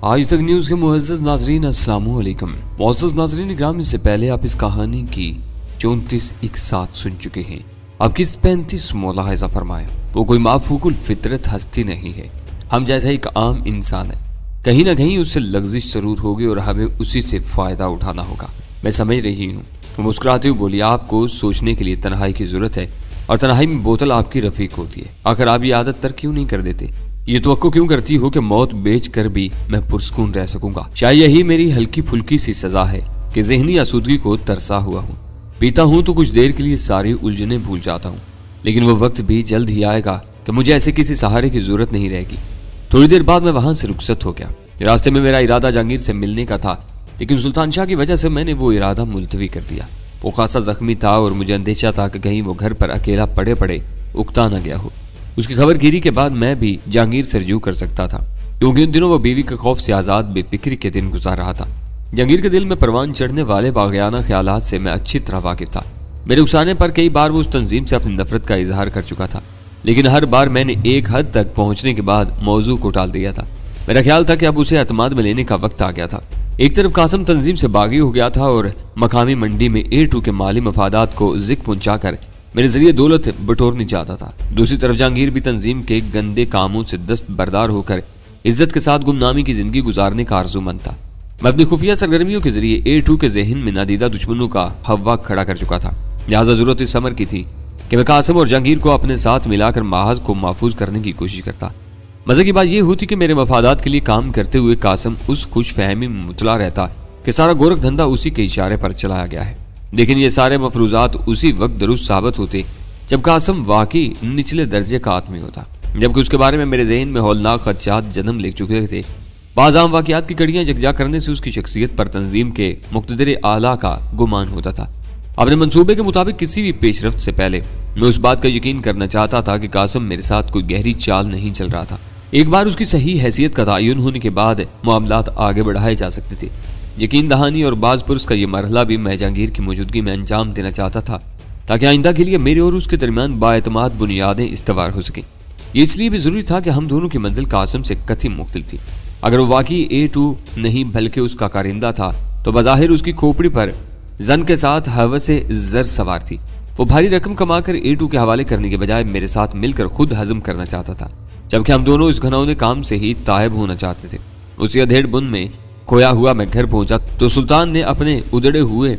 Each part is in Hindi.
आज तक न्यूज़ के मुअज़्ज़ज़ नाज़रीन अस्सलाम वालेकुम। मुअज़्ज़ज़ नाज़रीन ग्रामी से पहले आप इस कहानी की 34 एक साथ सुन चुके हैं। अब किस 35 मुलाहिज़ा फरमाया। वो कोई माफूकुल फितरत हस्ती नहीं है, हम जैसा एक आम इंसान है। कहीं ना कहीं उससे लग़्ज़िश ज़रूर होगी और हमें उसी से फ़ायदा उठाना होगा। मैं समझ रही हूँ। मुस्कुराते हुए बोली, आपको सोचने के लिए तन्हाई की ज़रूरत है और तन्हाई में बोतल आपकी रफ़ीक होती है। आखिर आप ये आदत तर्क क्यों नहीं कर देते? ये तवक्को क्यों करती हो कि मौत बेच कर भी मैं पुरसकून रह सकूंगा? शायद यही मेरी हल्की फुल्की सी सजा है कि ज़हनी आसूदगी को तरसा हुआ हूँ। पीता हूँ तो कुछ देर के लिए सारी उलझने भूल जाता हूँ, लेकिन वो वक्त भी जल्द ही आएगा कि मुझे ऐसे किसी सहारे की जरूरत नहीं रहेगी। थोड़ी देर बाद मैं वहां से रुखसत हो गया। रास्ते में मेरा इरादा जहांगीर से मिलने का था, लेकिन सुल्तान शाह की वजह से मैंने वो इरादा मुलतवी कर दिया। वो खासा जख्मी था और मुझे अंदेशा था कि कहीं वो घर पर अकेला पड़े पड़े उकता न गया हो। उसकी खबरगिरी के बाद मैं भी जहांगीर से रजू कर सकता था, क्योंकि उन दिनों वो बीवी के खौफ से आज़ाद बेफिक्री के दिन गुजार रहा था। जहांगीर के दिल में परवान चढ़ने वाले बाग़ियाना ख्यालात से मैं अच्छी तरह वाकिफ था। मेरे उकसाने पर कई बार वो उस तंजीम से अपनी नफरत का इजहार कर चुका था, लेकिन हर बार मैंने एक हद तक पहुंचने के बाद मौजू को टाल दिया था। मेरा ख्याल था कि अब उसे एतमाद में लेने का वक्त आ गया था। एक तरफ कासिम तंजीम से बागी हो गया था और मकामी मंडी में A2 के माली मफादात को जिक पहुंचाकर मेरे जरिए दौलत बटोरनी चाहता था। दूसरी तरफ जहांगीर भी तंजीम के गंदे कामों से दस्त बरदार होकर इज्जत के साथ गुमनामी की जिंदगी गुजारने का आरज़ूमंद था। मैं अपनी खुफिया सरगर्मियों के जरिए A2 के जहन में नादीदा दुश्मनों का हवा खड़ा कर चुका था। लिहाजा जरूरत इस अमर की थी कि मैं कासिम और जहांगीर को अपने साथ मिलाकर महाज को महफूज करने की कोशिश करता। मजे की बात यह होती कि मेरे मफादात के लिए काम करते हुए कासिम उस खुश फहमी में मुतला रहता कि सारा गोरख धंधा उसी के इशारे पर चलाया गया है। लेकिन ये सारे मफरूजात उसी वक्त दुरुस्त साबित होते जब कासिम वाकई निचले दर्जे का आदमी होता, जबकि उसके बारे में मेरे जहन में हौलनाक खदशात जन्म ले चुके थे। बाज़ आम वाक़ियात की कड़ियाँ यकजा करने से उसकी शख्सियत पर तंजीम के मुक़्तदर आला का गुमान होता था। अपने मंसूबे के मुताबिक किसी भी पेशरफ्त से पहले मैं उस बात का यकीन करना चाहता था कि कासिम मेरे साथ कोई गहरी चाल नहीं चल रहा था। एक बार उसकी सही हैसियत का तयन होने के बाद मामलात आगे बढ़ाए जा सकते थे। यकीन दहानी और बाज पुरस का ये मरहला भी मैं जहांगीर की मौजूदगी में अंजाम देना चाहता था, ताकि आइंदा के लिए मेरे और उसके दरमियान बाएतमाद बुनियादें इस्तवार हो सकें। ये इसलिए भी ज़रूरी था कि हम दोनों की मंजिल कासिम से कतई मुख्तलिफ थी। अगर वो वाकई A2 नहीं बल्कि उसका कारिंदा था, तो बज़ाहिर उसकी खोपड़ी पर जन के साथ हवसे ज़र सवार थी। वो भारी रकम कमाकर A2 के हवाले करने के बजाय मेरे साथ मिलकर खुद हजम करना चाहता था, जबकि हम दोनों इस घनौने काम से ही तायब होना चाहते थे। उसी अधेड़ बुन में खोया हुआ मैं घर पहुंचा तो सुल्तान ने अपने उजड़े हुए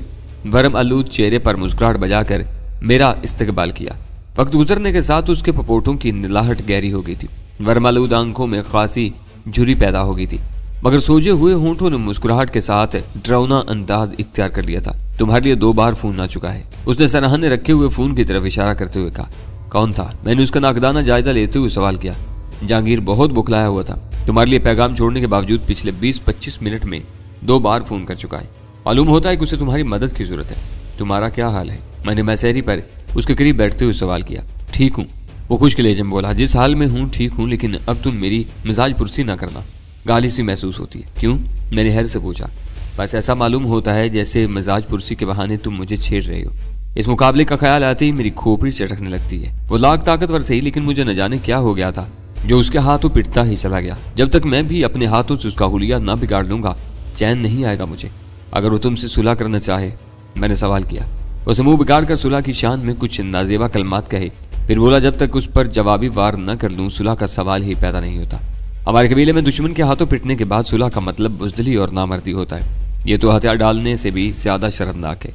भरम आलूद चेहरे पर मुस्कुराहट बजाकर मेरा इस्तकबाल किया। वक्त गुजरने के साथ उसके पपोटों की नीलाहट गहरी हो गई थी। भरम आलूद आंखों में खासी झुर्री पैदा हो गई थी, मगर सोजे हुए होंठों ने मुस्कुराहट के साथ डरावना अंदाज इख्तियार कर लिया था। तुम्हारे लिए 2 बार फोन आ चुका है, उसने सराहने रखे हुए फोन की तरफ इशारा करते हुए कहा। कौन था? मैंने उसका नाकदाना जायजा लेते हुए सवाल किया। जहांगीर बहुत बुखलाया हुआ था। तुम्हारे लिए पैगाम छोड़ने के बावजूद पिछले 20-25 मिनट में 2 बार फोन कर चुका है। मालूम होता है कि उसे तुम्हारी मदद की जरूरत है। तुम्हारा क्या हाल है? मैंने मैसेरी पर उसके करीब बैठते हुए सवाल किया। ठीक हूँ, वो खुश कलेजम बोला। जिस हाल में हूँ ठीक हूँ, लेकिन अब तुम मेरी मिजाज पुरसी ना करना, गाली सी महसूस होती है। क्यों? मैंने हैर से पूछा। बस ऐसा मालूम होता है जैसे मिजाज पुरसी के बहाने तुम मुझे छेड़ रहे हो। इस मुकाबले का ख्याल आते ही मेरी खोपड़ी चटकने लगती है। वो लाख ताकतवर सही, लेकिन मुझे न जाने क्या हो गया था जो उसके हाथों पिटता ही चला गया। जब तक मैं भी अपने हाथों से उसका हुलिया ना बिगाड़ लूंगा, चैन नहीं आएगा मुझे। अगर वो तुमसे सुलह करना चाहे, मैंने सवाल किया। उसे मुंह बिगाड़ कर सुलह की शान में कुछ नाजेबा कलमात कहे, फिर बोला, जब तक उस पर जवाबी वार न कर लूँ सुलह का सवाल ही पैदा नहीं होता। हमारे कबीले में दुश्मन के हाथों पिटने के बाद सुलह का मतलब बुज़दिली और नामर्दी होता है। ये तो हथियार डालने से भी ज्यादा शर्मनाक है।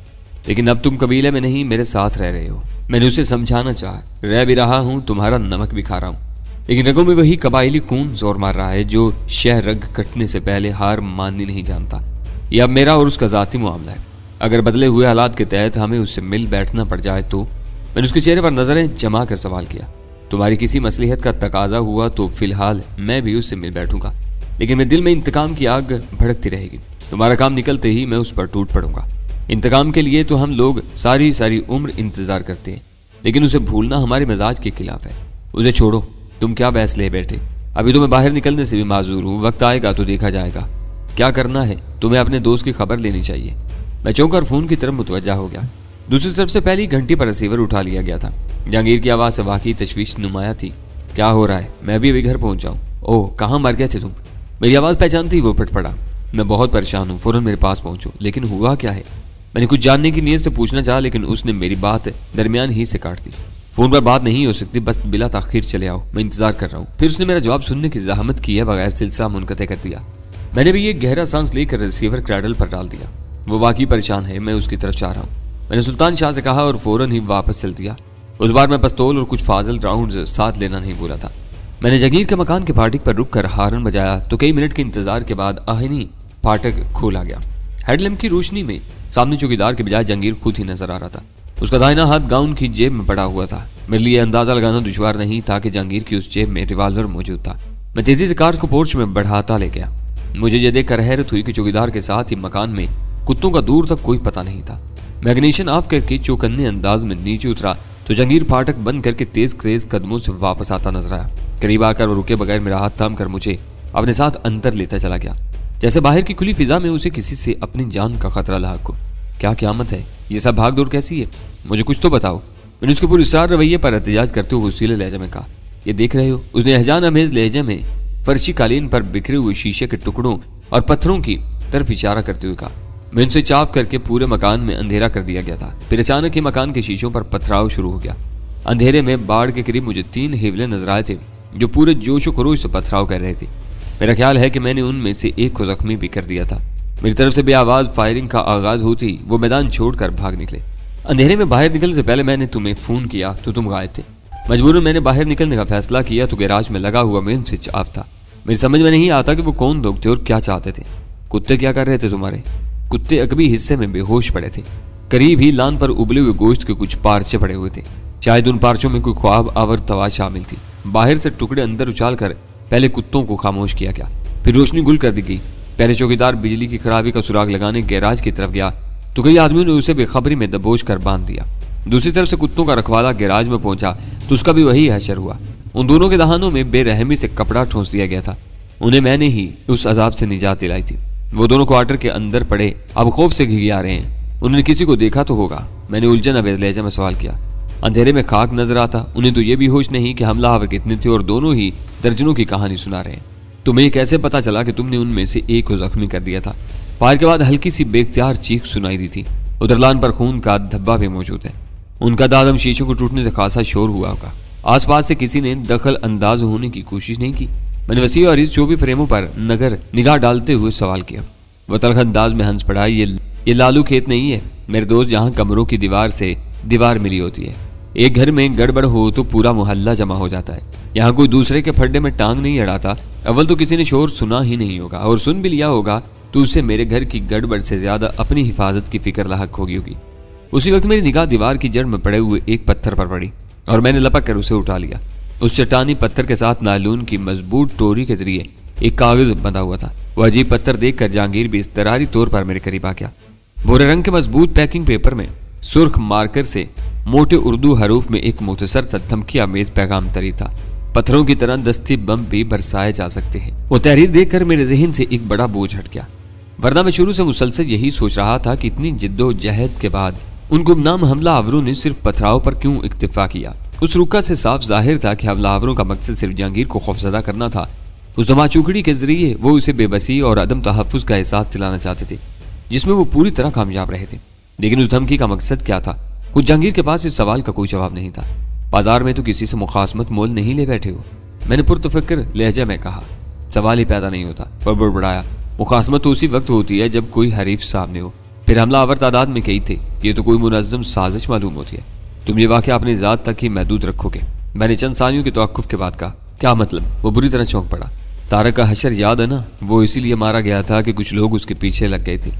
लेकिन अब तुम कबीले में नहीं, मेरे साथ रह रहे हो। मैंने उसे समझाना चाहा। रह भी रहा हूँ, तुम्हारा नमक भी खा रहा हूँ, लेकिन रगों में वही कबायली खून जोर मार रहा है जो शह रग कटने से पहले हार माननी नहीं जानता। यह अब मेरा और उसका ज़ाती मामला है। अगर बदले हुए हालात के तहत हमें उससे मिल बैठना पड़ जाए तो? मैंने उसके चेहरे पर नजरें जमा कर सवाल किया। तुम्हारी किसी मसलिहत का तकाजा हुआ तो फिलहाल मैं भी उससे मिल बैठूंगा, लेकिन मेरे दिल में इंतकाम की आग भड़कती रहेगी। तुम्हारा काम निकलते ही मैं उस पर टूट पड़ूंगा। इंतकाम के लिए तो हम लोग सारी सारी उम्र इंतजार करते हैं, लेकिन उसे भूलना हमारे मिजाज के खिलाफ है। उसे छोड़ो, तुम क्या बहस ले बैठे? अभी तो मैं बाहर निकलने से भी माजूर हूँ। वक्त आएगा तो देखा जाएगा। क्या करना है? तुम्हें अपने दोस्त की खबर लेनी चाहिए। मैं चौंकर फोन की तरफ मुतवज्जा हो गया। दूसरी तरफ से पहली घंटी पर रिसीवर उठा लिया गया था। जहांगीर की आवाज़ से वाकई तशवीश नुमाया थी। क्या हो रहा है? मैं भी अभी घर पहुंचा हूँ। ओह, कहाँ मर गए थे तुम? मेरी आवाज़ पहचानते ही वो फट पड़ा। मैं बहुत परेशान हूँ, फौरन मेरे पास पहुंचो। लेकिन हुआ क्या है? मैंने कुछ जानने की नीयत से पूछना चाहा, लेकिन उसने मेरी बात दरमियान ही से काट दी। फोन पर बात नहीं हो सकती, बस बिला ताखीर चले आओ, मैं इंतजार कर रहा हूँ। फिर उसने मेरा जवाब सुनने की जहमत की है बगैर सिलसिला मुनक़ते कर दिया। मैंने भी एक गहरा सांस लेकर रिसीवर क्रैडल पर डाल दिया। वो वाकई परेशान है, मैं उसकी तरफ चाह रहा हूँ, मैंने सुल्तान शाह से कहा और फौरन ही वापस चल दिया। उस बार मैं पिस्तौल और कुछ फाजिल राउंड्स साथ लेना नहीं भूला था। मैंने जगीर के मकान के फाटक पर रुक कर हारन बजाया तो कई मिनट के इंतजार के बाद आहिनी फाटक खोला गया। हेडलैम्प की रोशनी में सामने चौकीदार के बजाय जंगीर खुद ही नजर आ रहा था। उसका दाहिना हाथ गाउन की जेब में पड़ा हुआ था। मेरे लिए अंदाजा लगाना दुश्वार नहीं था कि जंगीर की उस जेब में रिवाल्वर मौजूद था। मैं तेजी से कार को पोर्च में बढ़ाता ले गया। मुझे यह देखकर हैरत हुई कि चौकीदार के साथ ही मकान में कुत्तों का दूर तक कोई पता नहीं था। मैग्नीशियन ऑफ करके चौकन्ने अंदाज में नीचे उतरा तो जंगीर फाटक बंद करके तेज कदमों से वापस आता नजर आया। करीब आकर वो रुके बगैर मेरा हाथ थाम कर मुझे अपने साथ अंदर लेता चला गया, जैसे बाहर की खुली फिजा में उसे किसी से अपनी जान का खतरा लाक हो। क्या क़यामत है? ये सब भाग दौड़ कैसी है? मुझे कुछ तो बताओ। मैंने उसके पूरे इसरार रवैये पर एहतजाज करते हुए उसीले लहजे में कहा। ये देख रहे हो? उसने एहजान अमेज लहजे में फर्शी कालीन पर बिखरे हुए शीशे के टुकड़ों और पत्थरों की तरफ इशारा करते हुए कहा। मैं उनसे चाफ करके पूरे मकान में अंधेरा कर दिया गया था। फिर अचानक ही मकान के शीशों पर पथराव शुरू हो गया। अंधेरे में बाढ़ के करीब मुझे 3 हिवले नजर आए थे जो पूरे जोशो खरोश से पथराव कर रहे थे। मेरा ख्याल है कि मैंने उनमें से एक को जख्मी भी कर दिया था। मेरी तरफ से बेआवाज फायरिंग का आगाज होती वो मैदान छोड़कर भाग निकले। अंधेरे में बाहर निकलने से पहले मैंने तुम्हें फोन किया तो तुम गायब थे। मजबूरन मैंने बाहर निकलने का फैसला किया तो गैराज में लगा हुआ मेन स्विच ऑफ था। मेरी समझ में नहीं आता कि वो कौन लोग थे और क्या चाहते थे। कुत्ते क्या कर रहे थे तुम्हारे? कुत्ते अकबी हिस्से में बेहोश पड़े थे। करीब ही लान पर उबले हुए गोश्त के कुछ पार्चे पड़े हुए थे। शायद उन पार्चों में कोई ख्वाब आवर तवा शामिल थी। बाहर से टुकड़े अंदर उछाल कर पहले कुत्तों को खामोश किया गया, फिर रोशनी गुल कर दी गई। पहले चौकीदार बिजली की खराबी का सुराग लगाने गैराज की तरफ गया तो कई आदमियों ने उसे बेखबरी में दबोच कर बांध दिया। दूसरी तरफ से कुत्तों का रखवाला गैराज में पहुंचा तो उसका भी वही हशर हुआ। उन दोनों के दहानों में बेरहमी से कपड़ा ठोंस दिया गया था। उन्हें मैंने ही उस अजाब से निजात दिलाई थी। वो दोनों क्वार्टर के अंदर पड़े अब खौफ से घिघिया रहे हैं। उन्होंने किसी को देखा तो होगा? मैंने उलझन अवेज लहजे में सवाल किया। अंधेरे में खाक नजर आता। उन्हें तो ये भी होश नहीं कि हमलावर कितने थे और दोनों ही दर्जनों की कहानी सुना रहे हैं। तुम्हें कैसे पता चला कि तुमने उनमें से एक को जख्मी कर दिया था? फायर के बाद हल्की सी बेख्तियार चीख सुनाई दी थी। उधर लान पर खून का धब्बा भी मौजूद है। उनका दादम शीशों को टूटने से खासा शोर हुआ होगा। आसपास से किसी ने दखल अंदाज होने की कोशिश नहीं की। मैंने वसी और इस 24 फ्रेमों पर नगर निगाह डालते हुए सवाल किया। वह तलख अंदाज में हंस पड़ा। ये लालू खेत नहीं है मेरे दोस्त, जहाँ कमरों की दीवार से दीवार मिली होती है। एक घर में गड़बड़ हो तो पूरा मोहल्ला जमा हो जाता है। यहाँ कोई दूसरे के फड्डे में टांग नहीं अड़ाता। अव्वल तो किसी ने शोर सुना ही नहीं होगा, और सुन भी लिया होगा तो उसे मेरे घर की गड़बड़ से ज्यादा अपनी हिफाजत की फिक्र लाहक होगी। उसी वक्त मेरी निगाह दीवार की जड़ में पड़े हुए एक पत्थर पर पड़ी और मैंने लपक कर उसे उठा लिया। उस चट्टानी पत्थर के साथ नायलून की मजबूत टोरी के जरिए एक कागज बंधा हुआ था। वह अजीब पत्थर देखकर जहांगीर भी इस्तरारी तौर पर मेरे करीब आ गया। भूरे रंग के मजबूत पैकिंग पेपर में सुर्ख मार्कर से मोटे उर्दू हरूफ में एक मुख्तसर सा धमकी आमेज पैगाम तरी था। पत्थरों की तरह दस्ती बम भी बरसाए जा सकते हैं। वो तहरीर देखकर मेरे ज़हन से एक बड़ा बोझ हट गया, वरना मैं शुरू से मुसलसल यही सोच रहा था कि इतनी जिद्दोजहद के बाद उन गुमनाम हमलावरों ने सिर्फ पथराव पर क्यों इक्तिफा किया। उस रुका से साफ जाहिर था कि हमलावरों का मकसद सिर्फ जहांगीर को खौफजदा करना था। उस धमाचुकड़ी के जरिए वो उसे बेबसी और अदम तहफ़्फ़ुज़ का एहसास दिलाना चाहते थे, जिसमें वो पूरी तरह कामयाब रहे थे। लेकिन उस धमकी का मकसद क्या था? कुछ जहांगीर के पास इस सवाल का कोई जवाब नहीं था। बाजार में तो किसी से मुखासमत मोल नहीं ले बैठे हो, मैंने पुरतफक्र लहजे में कहा। सवाल ही पैदा नहीं होता। पर बड़बड़ाया। मुखासमत तो उसी वक्त होती है जब कोई हरीफ सामने हो। फिर हमलावर तादाद में कई थे। ये तो कोई मुनज़्ज़म साजिश मालूम होती है। तुम ये वाक़या अपनी ज़ात तक ही महदूद रखोगे? मैंने चंद सानियों के तवक्कुफ़ के बाद कहा। क्या मतलब? वो बुरी तरह चौंक पड़ा। तारक का हशर याद है ना? वो इसीलिए मारा गया था कि कुछ लोग उसके पीछे लग गए थे।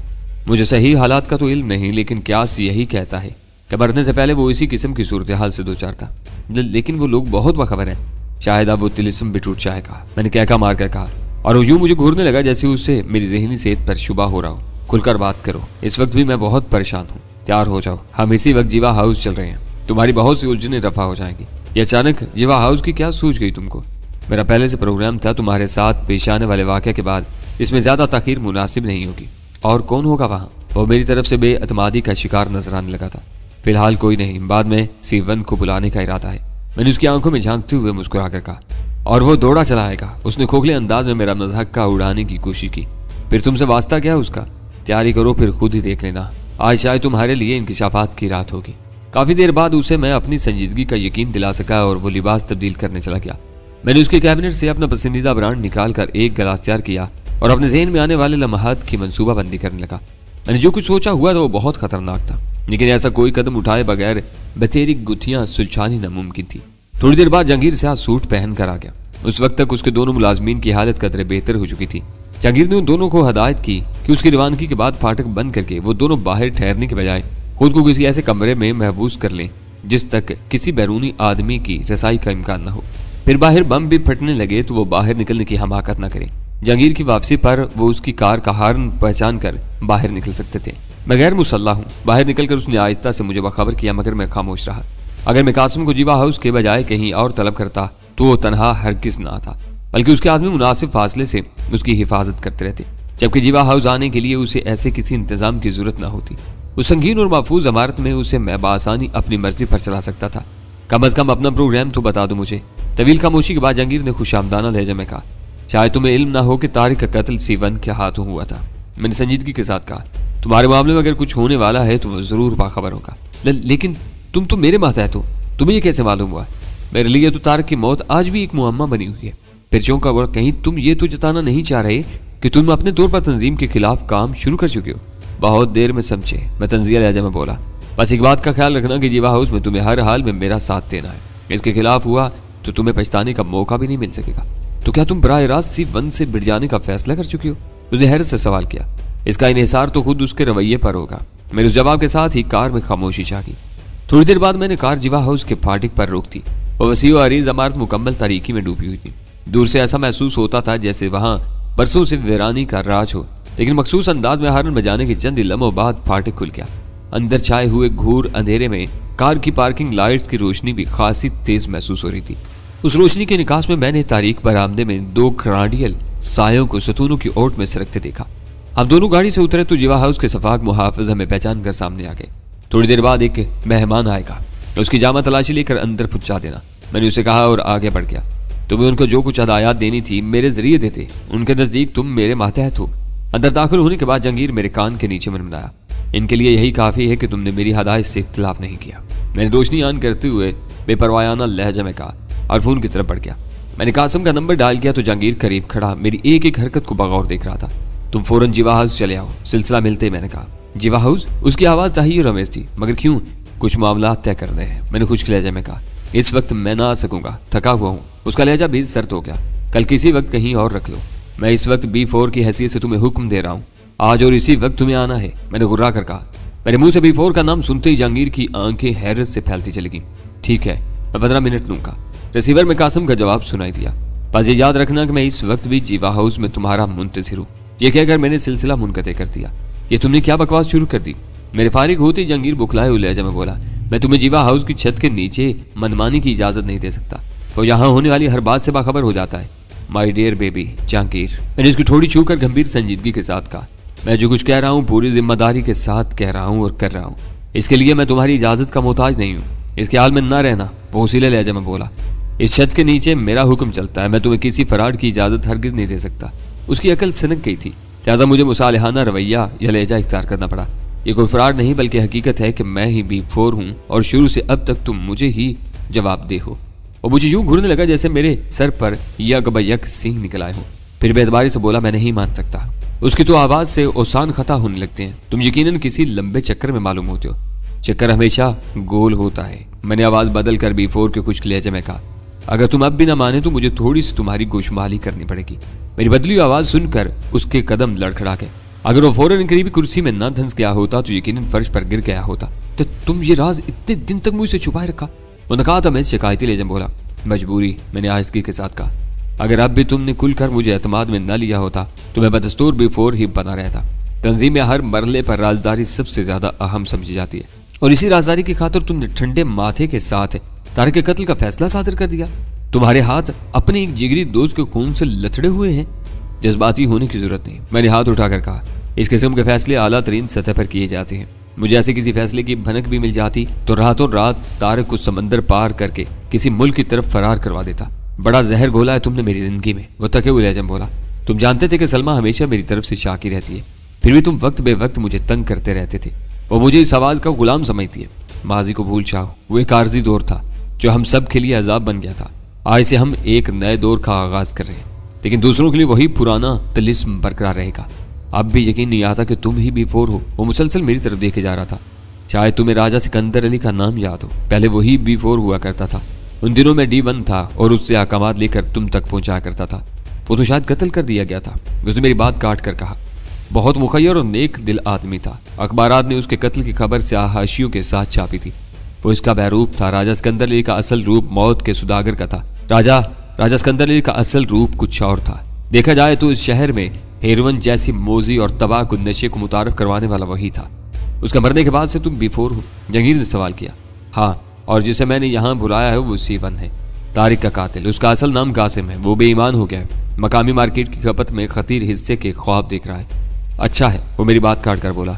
मुझे सही हालात का तो इल्म नहीं, लेकिन क्यास यही कहता है कि मरने से पहले वो इसी किस्म की सूरत हाल से दो चार था। लेकिन वो लोग बहुत बाखबर हैं। शायद अब वो तिलिस्म भी टूट जाएगा, मैंने कहका मार कर कहा। और वो यूं मुझे घूरने लगा जैसे उससे मेरी जहनी सेहत पर शुबा हो रहा हो। खुलकर बात करो, इस वक्त भी मैं बहुत परेशान हूँ। तैयार हो जाओ, हम इसी वक्त जीवा हाउस चल रहे हैं। तुम्हारी बहुत सी उलझनें रफा हो जाएंगी। ये अचानक जीवा हाउस की क्या सूझ गई तुमको? मेरा पहले से प्रोग्राम था, तुम्हारे साथ पेश आने वाले वाक़े के बाद इसमें ज़्यादा ताख़ीर मुनासिब नहीं होगी। और कौन होगा वहाँ? वो मेरी तरफ से बेअतमादी का शिकार नजर आने लगा था। फिलहाल कोई नहीं, बाद में C1 को बुलाने का इरादा है। मैंने उसकी आंखों में झांकते हुए मुस्कुराकर कहा। और वो दौड़ा चला आएगा। उसने खोखले अंदाज में मेरा मजाक का उड़ाने की कोशिश की। फिर तुमसे वास्ता क्या है उसका? तैयारी करो, फिर खुद ही देख लेना। आज शायद तुम्हारे लिए इंकिशाफात की रात होगी। काफी देर बाद उसे मैं अपनी संजीदगी का यकीन दिला सका और वो लिबास तब्दील करने चला गया। मैंने उसके कैबिनेट से अपना पसंदीदा ब्रांड निकाल कर एक गिलास तैयार किया और अपने जहन में आने वाले लम्हात की मंसूबाबंदी करने लगा। मैंने जो कुछ सोचा हुआ था वो बहुत खतरनाक था, लेकिन ऐसा कोई कदम उठाए बगैर बतेरी गुत्थियां सुलझानी नामुमकिन थी। थोड़ी देर बाद जहांगीर स्याह सूट पहन कर आ गया। उस वक्त तक उसके दोनों मुलाजमीन की हालत कदरे बेहतर हो चुकी थी। जहांगीर ने उन दोनों को हदायत की कि उसकी रवानगी के बाद फाटक बंद करके वो दोनों बाहर ठहरने के बजाय खुद को किसी ऐसे कमरे में महबूस कर लें जिस तक किसी बैरूनी आदमी की रसाई का इम्कान न हो। फिर बाहर बम भी फटने लगे तो वो बाहर निकलने की हमाकत न करें। जहांगीर की वापसी पर वो उसकी कार का हार्न पहचान कर बाहर निकल सकते थे। मैं गैर मुसल्ला हूँ। बाहर निकलकर उसने आहिस्ता से मुझे बखबर किया, मगर मैं खामोश रहा। अगर मैं कासिम को जीवा हाउस के बजाय कहीं और तलब करता तो वो तनहा हरगिज़ ना था, बल्कि उसके आदमी मुनासिब फासले से उसकी हिफाजत करते रहते, जबकि जीवा हाउस आने के लिए उसे ऐसे किसी इंतजाम की जरूरत न होती। उस संगीन और महफूज इमारत में उसे मैं बासानी अपनी मर्जी पर चला सकता था। कम अज कम अपना प्रोग्राम तो बता दो मुझे। तवील खामोशी के बाद जहांगीर ने खुशामदाना लहजे में कहा, शायद तुम्हें इल्म ना हो कि तारिक का कत्ल सीवन के हाथों हुआ था। मैंने संजीदगी के साथ कहा, तुम्हारे मामले में अगर कुछ होने वाला है तो वह जरूर बाखबर होगा। लेकिन तुम तो मेरे मातहत हो, तुम्हें ये कैसे मालूम हुआ? मेरे लिए तो तारिक की मौत आज भी एक मुअम्मा बनी हुई है। फिर चौंका हुआ, कहीं तुम ये तो जताना नहीं चाह रहे कि तुम अपने तौर पर तंजीम के खिलाफ काम शुरू कर चुके हो? बहुत देर में समझे, मैं तंजिया लहजा में बोला। बस एक बात का ख्याल रखना कि जीवा हाउस में तुम्हें हर हाल में मेरा साथ देना है। इसके खिलाफ हुआ तो तुम्हें पछताने का मौका भी नहीं मिल सकेगा। तो क्या तुम बराह रास्त C1 से बिड़ जाने का फैसला कर चुके हो? उसने हैरत से सवाल किया। इसका इन्हिसार तो खुद उसके रवैये पर होगा। मेरे उस जवाब के साथ ही कार में खामोशी छा गई। थोड़ी देर बाद मैंने कार जीवा हाउस के फाटक पर रोक दी। वह वसी और अरीज इमारत मुकम्मल तारीकी में डूबी हुई थी। दूर से ऐसा महसूस होता था जैसे वहां बरसों से वीरानी का राज हो, लेकिन मखसूस अंदाज में हारन बजाने के चंद लम्हों बाद फाटक खुल गया। अंदर छाए हुए घूर अंधेरे में कार की पार्किंग लाइट्स की रोशनी भी खासी तेज महसूस हो रही थी। उस रोशनी के निकास में मैंने तारीक बरामदे में दो क्रांडियल सायों को सतूनों की ओट में सरकते देखा। हम दोनों गाड़ी से उतरे तो जीवा हाउस के सफाक मुहाफिज हमें पहचान कर सामने आ गए। थोड़ी देर बाद एक मेहमान आएगा, उसकी जामा तलाशी लेकर अंदर पहुंचा देना, मैंने उसे कहा और आगे बढ़ गया। तुम्हें उनको जो कुछ अदायात देनी थी मेरे जरिए देते, उनके नजदीक तुम मेरे मातहत हो। अंदर दाखिल होने के बाद जहांगीर मेरे कान के नीचे मनमनाया, इनके लिए यही काफी है कि तुमने मेरी हदायत से इख्तिलाफ नहीं किया। मैंने रोशनी ऑन करते हुए बेपरवायाना लहजा में कहा और फोन की तरफ बढ़ गया। मैंने कासिम का नंबर डायल किया तो जहांगीर करीब खड़ा मेरी एक एक हरकत को बगौर देख रहा था। तुम फौरन जीवा हाउस चले आओ। सिलसिला मिलते ही मैंने कहा, जीवा हाउस? उसकी आवाज़ ताहिर रमेश थी। मगर क्यों? कुछ मामला तय करने हैं, मैंने खुश्क लहजे में कहा। इस वक्त मैं ना आ सकूंगा, थका हुआ हूँ। उसका लहजा भी सर्द हो गया। कल किसी वक्त कहीं और रख लो। मैं इस वक्त B4 की हैसियत से तुम्हें हुक्म दे रहा हूँ, आज और इसी वक्त तुम्हें आना है, मैंने गुर्रा कर कहा। मेरे मुंह से B4 का नाम सुनते ही जहांगीर की आंखें हैरत से फैलती चली गईं। ठीक है, मैं 15 मिनट लूंगा। रिसीवर में कासिम का जवाब सुनाई दिया। बस ये याद रखना कि मैं इस वक्त भी जीवा हाउस में तुम्हारा मुंतज़िर हूँ। ये कहकर मैंने सिलसिला मुनक़ते कर दिया। ये तुमने क्या बकवास शुरू कर दी? मेरे फारिग होते जहांगीर बुखलाए हुए लहजे में बोला, मैं तुम्हें जीवा हाउस की छत के नीचे मनमानी की इजाजत नहीं दे सकता। वो यहाँ होने वाली हर बात से बाखबर हो जाता है। माई डियर बेबी जहांगीर, मैंने इसकी थोड़ी छू कर गंभीर संजीदगी के साथ कहा, मैं जो कुछ कह रहा हूँ पूरी जिम्मेदारी के साथ कह रहा हूँ और कर रहा हूँ। इसके लिए मैं तुम्हारी इजाजत का मोहताज नहीं हूँ। इसके हाल में ना रहना। वो उसीले लहजे में बोला, इस छत के नीचे मेरा हुक्म चलता है। मैं तुम्हें किसी फराड की इजाजत हरगिज नहीं दे सकता। उसकी अकल सनक गई थी, लिहाजा मुझे मुसालिहाना रवैया या लहजा इख्तियार करना पड़ा। ये कोई फराड नहीं बल्कि हकीकत है कि मैं ही B4 हूँ और शुरू से अब तक तुम मुझे ही जवाबदेह हो। और मुझे यूं घूरने लगा जैसे मेरे सर पर यक सींग निकल आए हो। फिर बेदबारी से बोला, मैं नहीं मान सकता। उसकी तो आवाज़ से ओसान खता होने लगते हैं। तुम यकीनन किसी लंबे चक्कर में मालूम होते हो। चक्कर हमेशा गोल होता है। मैंने आवाज़ बदल कर B4 के खुश्क लहजे में कहा, अगर तुम अब भी ना माने तो मुझे थोड़ी सी तुम्हारी गोशमाली करनी पड़ेगी। मेरी बदली हुई आवाज़ सुनकर उसके कदम लड़खड़ा गए। अगर वो फौरन करीबी कुर्सी में ना धंस गया होता तो यकीनन फर्श पर गिर गया होता। तो तुम ये राज इतने दिन तक मुझसे छुपाए रखा? उन्होंने कहा था। मैं शिकायती लहजे में बोला, मजबूरी, मैंने आहिस्तगी के साथ कहा। अगर अब भी तुमने खुलकर मुझे एतमाद में न लिया होता तो मैं बदस्तूर B4 ही बना रहता। तंजीम में हर मरले पर राजदारी सबसे ज्यादा अहम समझी जाती है और इसी राजदारी की खातिर तुमने ठंडे माथे के साथ तारिक के कत्ल का फैसला सादर कर दिया। तुम्हारे हाथ अपने एक जिगरी दोस्त के खून से लथड़े हुए हैं। जज्बाती होने की जरूरत नहीं, मैंने हाथ उठाकर कहा। इस किस्म के फैसले आला तरीन सतह पर किए जाते हैं। मुझे ऐसे किसी फैसले की भनक भी मिल जाती तो रातों रात तारिक को समंदर पार करके किसी मुल्क की तरफ फरार करवा देता। बड़ा जहर घोला है तुमने मेरी जिंदगी में, वो तके हुए लहजे में बोला। तुम जानते थे कि सलमा हमेशा मेरी तरफ से शाकी रहती है, फिर भी तुम वक्त बे वक्त मुझे तंग करते रहते थे। वो मुझे इस आवाज़ का गुलाम समझती है। माजी को भूल जाओ, वो एक आर्जी दौर था जो हम सब के लिए अजाब बन गया था। आज से हम एक नए दौर का आगाज कर रहे हैं, लेकिन दूसरों के लिए वही पुराना तिलिस्म बरकरार रहेगा। अब भी यकीन नहीं आता कि तुम ही B4 हो। वो मुसलसल मेरी तरफ देखे जा रहा था। शायद तुम्हें राजा सिकंदर अली का नाम याद हो, पहले वही B4 हुआ करता था। उन दिनों में D1 था और उससे अहकामात लेकर तुम तक पहुंचाया करता था। वो तो शायद कत्ल कर दिया गया था। उसने मेरी बात काट कर कहा। बहुत मुखय्यर और नेक दिल आदमी था। अखबारात ने उसके कत्ल की खबर से हाशियों के साथ छापी थी। वो इसका बहरूप था। राजा सिकंदर अली का असल रूप मौत के सुदागर का था। राजा सिकंदर अली का असल रूप कुछ और था। देखा जाए तो इस शहर में हेरोइन जैसी मोजी और तबाह को नशे को मुतारफ करवाने वाला वही था। उसका मरने के बाद से तुम B4 हो? जंगीर ने सवाल किया। हाँ, और जिसे मैंने यहाँ बुलाया है वो C1 है, तारिक का कातिल। उसका असल नाम कासिम है। वो बेईमान हो गया है, मकामी मार्केट की खपत में खतीर हिस्से के ख्वाब देख रहा है। अच्छा है, वो मेरी बात काट कर बोला।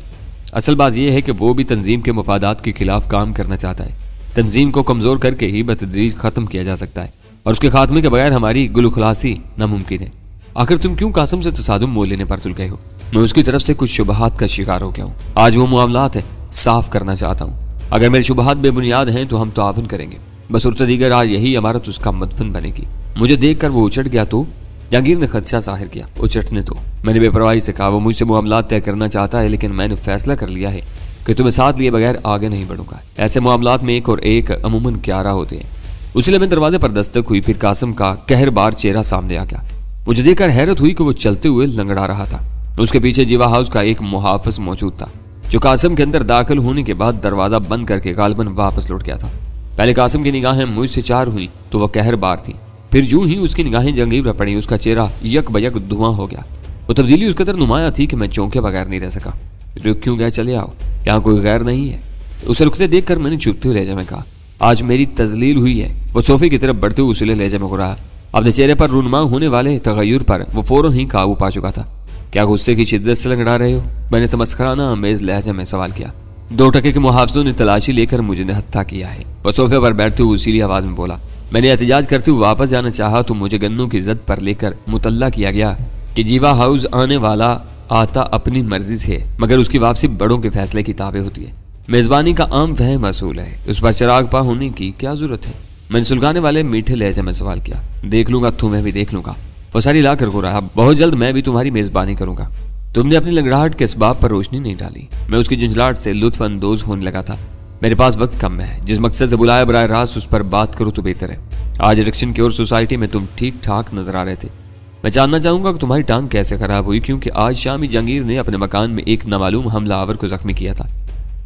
असल बात यह है कि वो भी तंजीम के मफादात के खिलाफ काम करना चाहता है। तंजीम को कमज़ोर करके ही बतदरीज ख़त्म किया जा सकता है और उसके खात्मे के बगैर हमारी गुलखलासी नामुमकिन है। आखिर तुम क्यों कासिम से तसादुम मोल लेने पर तुल गए हो? मैं उसकी तरफ से कुछ शुबहात का शिकार हो गया हूँ। आज वो मामलात है, साफ करना चाहता हूँ। अगर मेरे शुबहात बेबुनियाद हैं तो हम ताउन करेंगे। बस और दीगर आज यही इमारत उसका मदफन बनेगी। मुझे देखकर वो उचट गया तो जहांगीर ने खदशा जाहिर किया। उचटने तो मैंने बेपरवाही से कहा। वो मुझसे मामलात तय करना चाहता है, लेकिन मैंने फैसला कर लिया है कि तुम्हें साथ लिए बगैर आगे नहीं बढ़ूंगा। ऐसे मामलात में एक और एक अमूमन क्यारा होते हैं। उसी में दरवाजे पर दस्तक हुई। फिर कासिम का कहरबार चेहरा सामने आ गया। मुझे देखकर हैरत हुई कि वो चलते हुए लंगड़ा रहा था। उसके पीछे जीवा हाउस का एक मुहाफिज मौजूद था, जो कासिम के अंदर दाखिल होने के बाद दरवाजा बंद करके गालिबन वापस लौट गया था। पहले कासिम की निगाहें मुझसे चार हुई तो वह कहरबार थी। फिर यूं ही उसकी निगाहें जंगीर पर पड़ी। उसका चेहरा यक बयक धुआं हो गया। वो तब्दीली उस कदर नुमाया थी कि मैं चौंके बगैर नहीं रह सका। रुक क्यों गए? चले आओ, यहाँ कोई गैर नहीं है। उसे रुकते देखकर मैंने चुपते हुए लहजे में कहा, आज मेरी तजलील हुई है। वो सोफे की तरफ बढ़ते हुए उसीले लहजे में घुराया। अपने चेहरे पर रूनुमा होने वाले तगय्युर पर वो फौरन ही काबू पा चुका था। क्या गुस्से की शिद्दत से लंगड़ा रहे हो? मैंने तमस्खराना अमेज लहजे में सवाल किया। 2 टके के मुहाफिजों ने तलाशी लेकर मुझे निहत्था किया है। वह सोफे पर बैठते हुए उसीली आवाज में बोला। मैंने एहतजाज करते हुए वापस जाना चाहा तो मुझे गन्नों की जद पर लेकर मुतल्ला किया गया कि जीवा हाउस आने वाला आता अपनी मर्जी से, मगर उसकी वापसी बड़ों के फैसले की ताबे होती है। मेजबानी का आम वह मसूल है, उस पर चिराग पा होने की क्या जरूरत है? मैंने सुलगाने वाले मीठे लहजे में सवाल किया। देख लूंगा, तुम्हें भी देख लूंगा। वो सारी ला कर को रहा। बहुत जल्द मैं भी तुम्हारी मेजबानी करूंगा। तुमने अपनी लंगड़ाहट के इसबाब पर रोशनी नहीं डाली। मैं उसकी झुंझलाहट से लुत्फ अंदोज होने लगा था। मेरे पास वक्त कम है। जिस मकसद से बुलाया बराह रास्त उस पर बात करूँ तो बेहतर है। आज इलेक्शन की और सोसाइटी में तुम ठीक ठाक नजर आ रहे थे। मैं जानना चाहूंगा कि तुम्हारी टांग कैसे खराब हुई, क्योंकि आज शाम ही जहांगीर ने अपने मकान में एक नामालूम हमलावर को जख्मी किया था।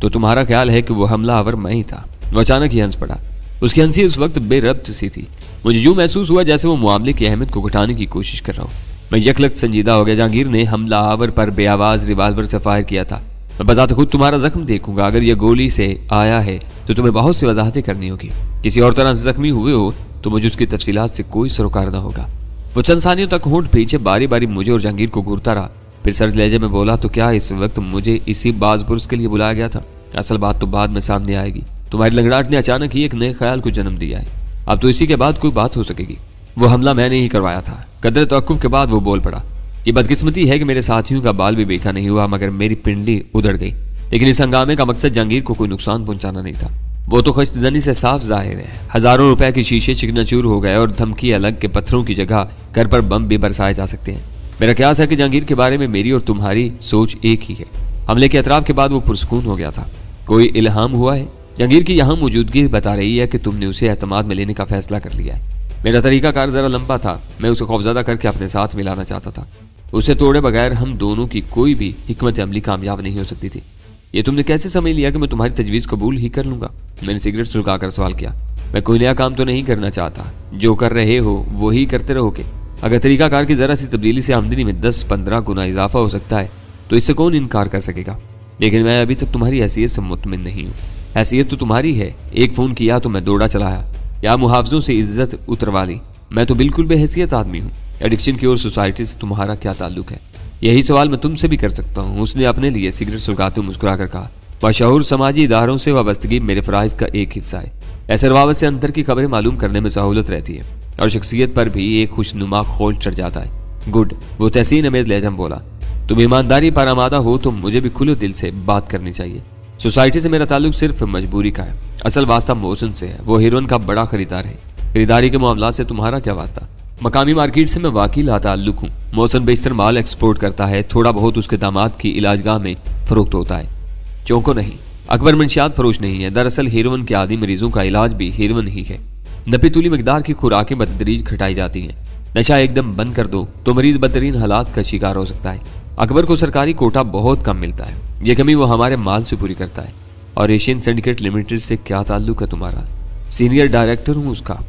तो तुम्हारा ख्याल है कि वो हमलावर मैं ही था? वो अचानक ही हंस पड़ा। उसकी हंसी उस वक्त बेरब्त सी थी। मुझे यूं महसूस हुआ जैसे वो मामले की अहमियत को घटाने की कोशिश कर रहा हो। मैं यकलक संजीदा हो गया। जहांगीर ने हमलावर पर बेआवाज रिवाल्वर से फायर किया था। मैं बजाते खुद तुम्हारा जख्म देखूंगा। अगर यह गोली से आया है तो तुम्हें बहुत सी वजाहतें करनी होगी। किसी और तरह से जख्मी हुए हो तो मुझे उसकी तफसीलात से कोई सरोकार न होगा। वो चंद सानियों तक होंठ पीछे बारी बारी मुझे और जहांगीर को घूरता रहा। फिर सर्द लहजे में बोला, तो क्या इस वक्त मुझे इसी बाजपुरुष के लिए बुलाया गया था? असल बात तो बाद में सामने आएगी। तुम्हारी लंगड़ाहट ने अचानक ही एक नए ख्याल को जन्म दिया है। अब तो इसी के बाद कोई बात हो सकेगी। वो हमला मैंने ही करवाया था। कदर तवक्कुफ के बाद वो बोल पड़ा। ये बदकिस्मती है कि मेरे साथियों का बाल भी बेखा नहीं हुआ, मगर मेरी पिंडली उधड़ गई। लेकिन इस हंगामे का मकसद जहांगीर को कोई नुकसान पहुंचाना नहीं था। वो तो खश्तजनी से साफ जाहिर है। हजारों रुपए के शीशे चिकनाचूर हो गए और धमकी अलग के पत्थरों की जगह घर पर बम भी बरसाए जा सकते हैं। मेरा ख्याल है कि जहांगीर के बारे में मेरी और तुम्हारी सोच एक ही है। हमले के अतराफ के बाद वो पुरसकून हो गया था। कोई इल्हाम हुआ है? जहांगीर की यहाँ मौजूदगी बता रही है कि तुमने उसे एतमाद में लेने का फैसला कर लिया है। मेरा तरीकाकार जरा लंबा था। मैं उसे खौफजदा करके अपने साथ मिलाना चाहता था। उसे तोड़े बगैर हम दोनों की कोई भी हिकमत अमली कामयाब नहीं हो सकती थी। ये तुमने कैसे समझ लिया कि मैं तुम्हारी तजवीज़ कबूल ही कर लूंगा? मैंने सिगरेट सुलगाकर सवाल किया। मैं कोई नया काम तो नहीं करना चाहता। जो कर रहे हो वो ही करते रहोगे। अगर तरीकाकार की ज़रा सी तब्दीली से आमदनी में 10-15 गुना इजाफा हो सकता है तो इससे कौन इनकार कर सकेगा? लेकिन मैं अभी तक तुम्हारी हैसियत से मुतमिन नहीं हूँ। हैसियत तो तुम्हारी है। एक फ़ोन किया तो मैं दौड़ा चलाया या मुहाफ़िज़ों से इज्जत उतरवा ली। मैं तो बिल्कुल बेहैसियत आदमी हूँ। एडिक्शन की और सोसाइटी से तुम्हारा क्या ताल्लुक है? यही सवाल मैं तुमसे भी कर सकता हूँ। उसने अपने लिए सिगरेट सुलगाते हुए मुस्कुरा कर कहा। बशऊर समाजी इदारों से वाबस्तगी मेरे फ़राइज़ का एक हिस्सा है। ऐसे रवावत से अंतर की खबरें मालूम करने में सहूलत रहती है। और शख्सियत पर भी एक खुशनुमा खोल चढ़ जाता है। गुड, वो तहसीन अमेज लहजा में बोला। तुम ईमानदारी पर आमादा हो तो मुझे भी खुले दिल से बात करनी चाहिए। सोसाइटी से मेरा ताल्लुक सिर्फ मजबूरी का है। असल वास्ता मोहसिन से है, वो हीरोइन का बड़ा खरीदार है। खरीदारी के मामला से तुम्हारा क्या वास्ता? मकामी मार्केट से मैं वाकई लाताल्लुक हूँ। मोहसिन बेशतर माल एक्सपोर्ट करता है, थोड़ा बहुत उसके दामाद की इलाजगाह में फरोख्त होता है। चौंको नहीं, अकबर मंशियात फरोश नहीं है। दरअसल हीरोइन के आदि मरीजों का इलाज भी हीरोइन ही है। नपी तुली मकदार की खुराकें बतदरीज खटाई जाती हैं। नशा एकदम बंद कर दो तो मरीज बदतरीन हालात का शिकार हो सकता है। अकबर को सरकारी कोटा बहुत कम मिलता है, ये कमी वो हमारे माल से पूरी करता है। और एशियन सिंडिकेट लिमिटेड से क्या ताल्लुक है तुम्हारा? सीनियर डायरेक्टर हूँ उसका।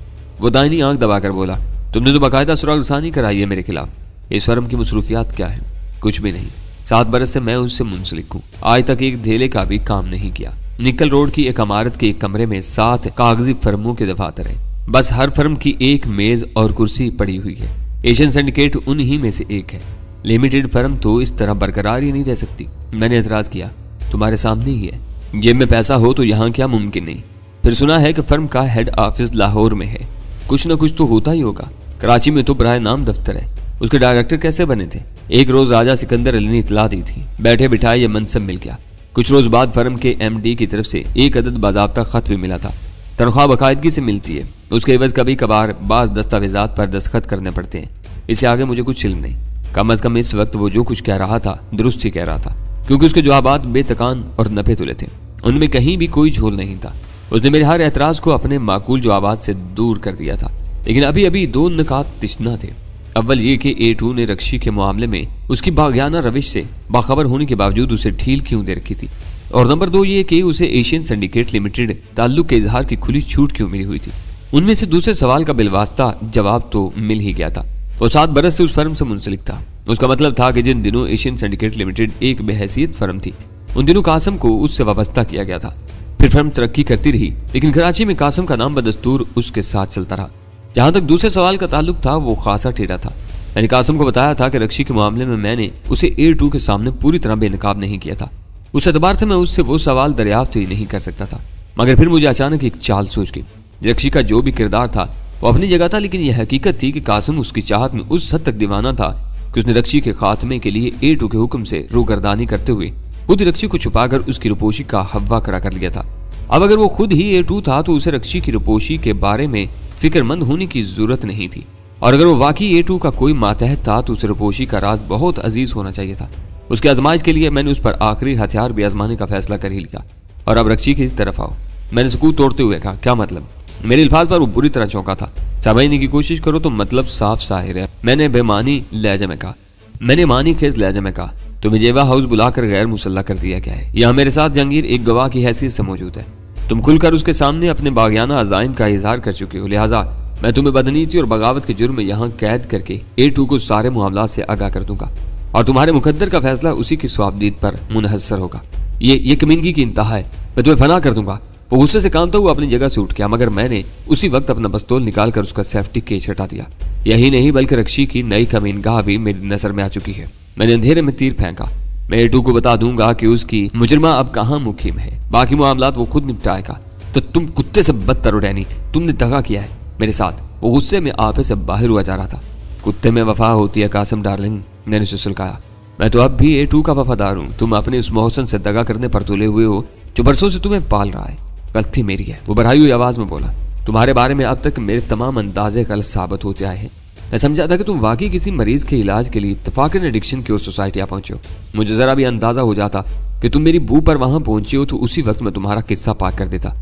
वो दाहिनी आंख दबाकर बोला। तुमने तो बाकायदा सुराग रसानी कराई है मेरे खिलाफ। इस फर्म की मसरूफियात क्या है? कुछ भी नहीं। 7 बरस से मैं उससे मुंसलिक हूँ, आज तक एक धेले का भी काम नहीं किया। निकल रोड की एक इमारत के एक कमरे में 7 कागजी फर्मों के दफातर हैं। बस हर फर्म की एक मेज और कुर्सी पड़ी हुई है। एशियन सिंडिकेट उन्हीं में से एक है। लिमिटेड फर्म तो इस तरह बरकरार ही नहीं रह सकती। मैंने एतराज किया। तुम्हारे सामने ही है। जेब में पैसा हो तो यहाँ क्या मुमकिन नहीं? फिर सुना है कि फर्म का हेड ऑफिस लाहौर में है। कुछ न कुछ तो होता ही होगा। कराची में तो बराए नाम दफ्तर है। उसके डायरेक्टर कैसे बने थे? एक रोज राजा सिकंदर अली ने इतला दी थी, बैठे बिठाए ये मनसब मिल गया। कुछ रोज बाद फर्म के MD की तरफ से एक अदद बाज़ाब्ता खत भी मिला था। तनख्वाह बाकायदगी से मिलती है, उसके एवज कभी कभार बाज दस्तावेजात पर दस्तखत करने पड़ते हैं। इससे आगे मुझे कुछ इल्म नहीं। कम अज कम इस वक्त वो जो कुछ कह रहा था दुरुस्त ही कह रहा था, क्योंकि उसके जवाबात बेतकान और नफे तुले थे। उनमें कहीं भी कोई झोल नहीं था। उसने मेरे हर एतराज को अपने माकूल जवाबात से दूर कर दिया था। लेकिन अभी अभी 2 निकात तिश्ना थे। अव्वल ये कि A2 ने रक्षी के मामले में उसकी बागियाना रविश से बाखबर होने के बावजूद उसे ढील क्यों दे रखी थी, और नंबर 2 ये कि उसे एशियन सिंडिकेट लिमिटेड ताल्लुक के इजहार की खुली छूट क्यों मिली हुई थी। उनमें से दूसरे सवाल का बिलवास्ता जवाब तो मिल ही गया था। वो 7 बरस से उस फर्म से मुंसलिक था। उसका मतलब था कि जिन दिनों एशियन सिंडिकेट लिमिटेड एक बेहैसियत फर्म थी, उन दिनों कासिम को उससे वाबस्ता किया गया था। फिर फर्म तरक्की करती रही, लेकिन कराची में कासिम का नाम बदस्तूर उसके साथ चलता रहा। जहां तक दूसरे सवाल का ताल्लुक था, वो खासा टेढ़ा था। मैंने कासिम को बताया था कि रक्षी के मामले में मैंने उसे A2 के सामने पूरी तरह बेनकाब नहीं किया था। उस एतबार से मैं उससे वो सवाल दरियाफ्त ही नहीं कर सकता था। मगर फिर मुझे अचानक एक चाल सूझ गई। रक्षी का जो भी किरदार था वो अपनी जगह था, लेकिन यह हकीकत थी कि कासिम उसकी चाहत में उस हद तक दीवाना था कि उसने रक्षी के खात्मे के लिए A2 के हुक्म से रूगर्दानी करते हुए खुद रक्षी को छुपाकर उसकी रुपोशी का हव्वा खड़ा कर लिया था। अब अगर वो खुद ही A2 था तो उसे रक्षी की रुपोशी के बारे में फिक्रमंद होने की जरूरत नहीं थी, और अगर वो वाकई A2 का कोई मातहत था तो उसे रुपोशी का राज बहुत अजीज होना चाहिए था। उसकी आजमाइश के लिए मैंने उस पर आखिरी हथियार भी आजमाने का फैसला कर ही लिया। और अब रक्षी की तरफ आओ। मैंने सकूत तोड़ते हुए कहा। क्या मतलब? मेरे अल्फाज पर वो बुरी तरह चौंका था। समझने की कोशिश करो तो मतलब साफ साहिर है। मैंने बेमानी लहजे में कहा। मैंने मानी खेज लहजे में कहा, तुम्हें जेवा हाउस बुलाकर गैर मुसल्ला कर दिया गया है। यहाँ मेरे साथ जहांगीर एक गवाह की हैसियत से मौजूद है। तुम खुलकर उसके सामने अपने बागियाना अज़ाइम का इजहार कर चुके हो, लिहाजा मैं तुम्हें बदनीति और बगावत के जुर्म में यहाँ कैद करके A2 को सारे मामलात से आगाह कर दूंगा, और तुम्हारे मुकद्दर का फैसला उसी की स्वाबदीद पर मुनहसर होगा। ये कमीनगी की इंतहा है। मैं तुम्हें फना कर दूंगा। वो गुस्से से कांपता हुआ अपनी जगह से उठ गया, मगर मैंने उसी वक्त अपना पिस्तौल निकालकर उसका सेफ्टी केस हटा दिया। यही नहीं बल्कि रक्षी की नई कमीनगाह भी मेरी नजर में आ चुकी है। मैंने अंधेरे में तीर फेंका। मैं A2 को बता दूंगा कि उसकी मुजरमा अब कहाँ मुकीम है, बाकी मामलात वो खुद निपटाएगा। तो तुम कुत्ते से बदतर हो डैनी, तुमने दगा किया है मेरे साथ। वो गुस्से में आपे से बाहर हुआ जा रहा था। कुत्ते में वफा होती है कासिम डार्लिंग, मैंने उसे सुलगाया। मैं तो अब भी A2 का वफादार हूँ। तुम अपने उस मोहसन से दगा करने पर तुले हुए हो जो बरसों से तुम्हें पाल रहा है। गलती मेरी है, वो बढ़ाई हुई आवाज में बोला। तुम्हारे बारे में अब तक मेरे तमाम अंदाजे गलत साबित होते आए हैं। मैं समझा था कि तुम वाकई किसी मरीज के इलाज के लिए इत्तफाकन एडिक्शन क्योर सोसाइटी आ पहुंचे हो। मुझे जरा भी अंदाजा हो जाता कि तुम मेरी बू पर वहां पहुंचे हो तो उसी वक्त मैं तुम्हारा किस्सा पाक कर देता।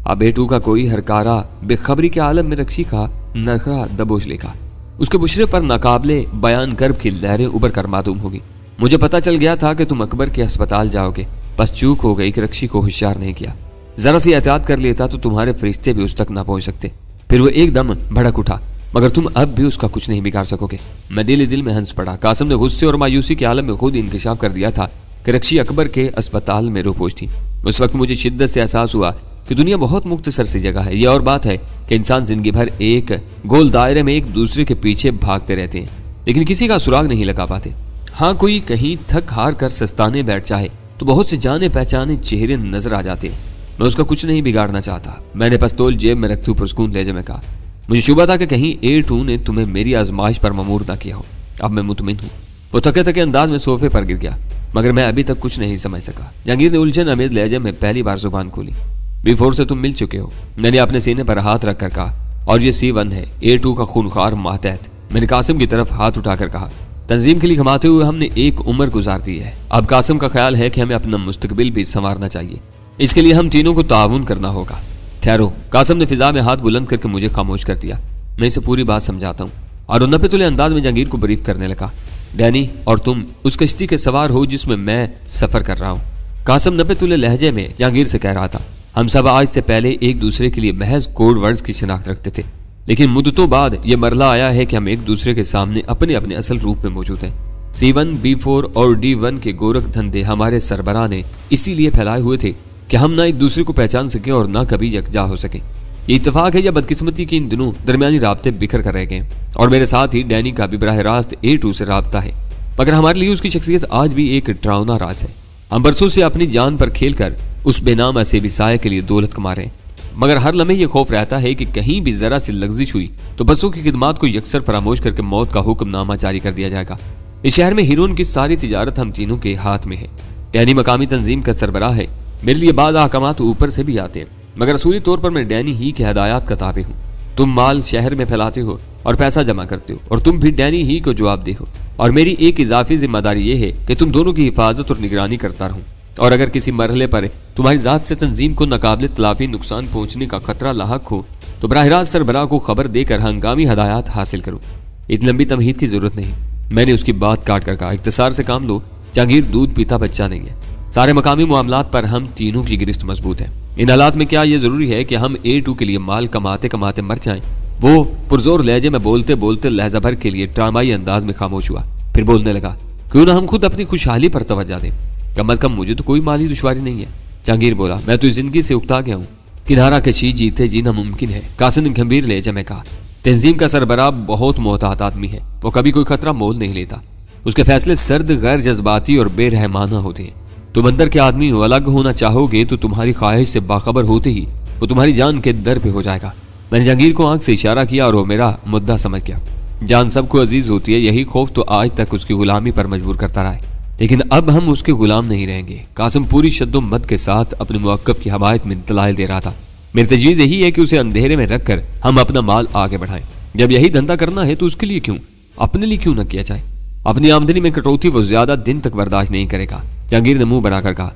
अब A2 का कोई हरकारा बेखबरी के आलम में रक्षी का नखरा दबोच लेगा। उसके बुशरे पर नाकाबले बयान गर्भ की लहरें उबर कर मालूम होगी। मुझे पता चल गया था कि तुम अकबर के अस्पताल जाओगे, बस चूक हो गई कि रक्षी को होशियार नहीं किया। जरा सी एहतियात कर लेता तो तुम्हारे फरिश्ते भी उस तक ना पहुंच सकते। फिर वो एकदम भड़क उठा, मगर तुम अब भी उसका कुछ नहीं बिगाड़ सकोगे। मैं दिल में हंस पड़ा। कासिम ने गुस्से और मायूसी के आलम में खुद इंकशाफ कर दिया था कि रक्षी अकबर के अस्पताल में रोपोश थी। उस वक्त मुझे शिद्दत से एहसास हुआ कि दुनिया बहुत मुख्तसर सी जगह है। यह और बात है कि इंसान जिंदगी भर एक गोल दायरे में एक दूसरे के पीछे भागते रहते हैं, लेकिन किसी का सुराग नहीं लगा पाते। हाँ, कोई कहीं थक हार कर सस्ताने बैठ जाए तो बहुत से जाने पहचाने चेहरे नजर आ जाते हैं। मैं उसका कुछ नहीं बिगाड़ना चाहता। मैंने पिस्तौल जेब में रखते हुए पुरस्कून लहजे में कहा, मुझे शुबा था कि कहीं A2 ने तुम्हें मेरी आजमाइश पर ममूर ना किया हो। अब मैं मुतमिन हूँ। वो थके थके अंदाज में सोफे पर गिर गया, मगर मैं अभी तक कुछ नहीं समझ सका। जहांगीर ने उलझन अमेज लहजे में पहली बार जुबान खोली। B4 से तुम मिल चुके हो, मैंने अपने सीने पर हाथ रखकर कहा, और ये C1 है, A2 का खूनखार मातहत। मैंने कासिम की तरफ हाथ उठाकर कहा, तंजीम के लिए कमाते हुए हमने एक उम्र गुजार दी है। अब कासिम का ख्याल है कि हमें अपना मुस्तकबिल भी संवारना चाहिए। इसके लिए हम तीनों को ताउन करना होगा। ठहरो। कासिम ने फिजा में हाथ बुलंद करके मुझे खामोश कर दिया। मैं इसे पूरी बात समझाता हूँ। और 90 तुले अंदाज में जहांगीर को ब्रीफ करने लगा। डैनी और तुम उस कश्ती के सवार हो जिसमें मैं सफर कर रहा हूँ। कासिम 90 तुले लहजे में जहांगीर से कह रहा था। हम सब आज से पहले एक दूसरे के लिए महज कोड वर्ड्स की शिनाख्त रखते थे, लेकिन मुद्दतों बाद यह मरला आया है कि हम एक दूसरे के सामने अपने अपने असल रूप में मौजूद हैं। C1, B4 और D1 के गोरख धंधे हमारे सरबराह ने इसीलिए फैलाए हुए थे कि हम ना एक दूसरे को पहचान सके और ना कभी यकजा हो सके। ये इत्तेफाक है या बदकिस्मती की इन दिनों दरमियानी राब्ते बिखर कर रह गए, और मेरे साथ ही डैनी का भी बराह रास्त A2 से राब्ता है, मगर हमारे लिए उसकी शख्सियत आज भी एक डरावना राज है। हम बरसों से अपनी जान पर खेल कर उस बेनाम असेबी साये के लिए दौलत कमा रहे हैं, मगर हर लम्हे ये खौफ रहता है कि कहीं भी जरा सी लग्जिश हुई तो बसों की खिदमात को यकसर फरामोश करके मौत का हुक्मनामा जारी कर दिया जाएगा। इस शहर में हीरोइन की सारी तिजारत हम तीनों के हाथ में है। डैनी मकामी तंजीम का सरबराह है। मेरे लिए बाज़ अहकामात ऊपर से भी आते हैं, मगर असूली तौर पर मैं डैनी ही के हदायत का ताबे हूँ। तुम माल शहर में फैलाते हो और पैसा जमा करते हो, और तुम भी डैनी ही को जवाबदेह हो। और मेरी एक इजाफी जिम्मेदारी ये है कि तुम दोनों की हिफाजत और निगरानी करता रहूं, और अगर किसी मरहले पर तुम्हारी जात से तंजीम को नाकाबिल तलाफी नुकसान पहुंचने का खतरा लाहक हो तो बराह रास्त सरबराह को खबर देकर हंगामी हदायत हासिल करो। इतनी लंबी तमहीद की जरूरत नहीं। मैंने उसकी बात काट कर कहा, इख्तिसार से काम लो। जहांगीर दूध पीता बच्चा नहीं है। सारे मकामी मामलात पर हम तीनों की गिरफ्त मजबूत है। इन हालात में क्या यह जरूरी है कि हम A2 के लिए माल कमाते कमाते मर जाएं? वो पुरजोर लहजे में बोलते बोलते लहजा भर के लिए ड्रामाई अंदाज में खामोश हुआ, फिर बोलने लगा, क्यों ना हम खुद अपनी खुशहाली पर तवज्जो दें। कम अज कम मुझे तो कोई माली दुश्वारी नहीं है। जहांगीर बोला, मैं तो इस जिंदगी से उकता गया हूँ। किनारा कशी जीते जीना मुमकिन है। कासिम ने गंभीर लहजे में कहा, तंजीम का सरबराह बहुत मोहतात आदमी है। वो कभी कोई खतरा मोल नहीं लेता। उसके फैसले सर्द, गैर जज्बाती और बेरहमाना होते हैं। तुम अंदर के आदमी हो, अलग होना चाहोगे तो तुम्हारी ख्वाहिश से बाखबर होते ही वो तुम्हारी जान के दर पे हो जाएगा। मैंने जहांगीर को आंख से इशारा किया और वो मेरा मुद्दा समझ गया। जान सबको अजीज होती है, यही खौफ तो आज तक उसकी गुलामी पर मजबूर करता रहा है, लेकिन अब हम उसके गुलाम नहीं रहेंगे। कासिम पूरी शद्दोमत के साथ अपने मुवक्किफ की हमायत में दलाइल दे रहा था। मेरी तजवीज़ यही है कि उसे अंधेरे में रखकर हम अपना माल आगे बढ़ाएं। जब यही धंधा करना है तो उसके लिए क्यों, अपने लिए क्यों न किया जाए। अपनी आमदनी में कटौती वो ज्यादा दिन तक बर्दाश्त नहीं करेगा। जहांगीर ने मुंह बनाकर कहा,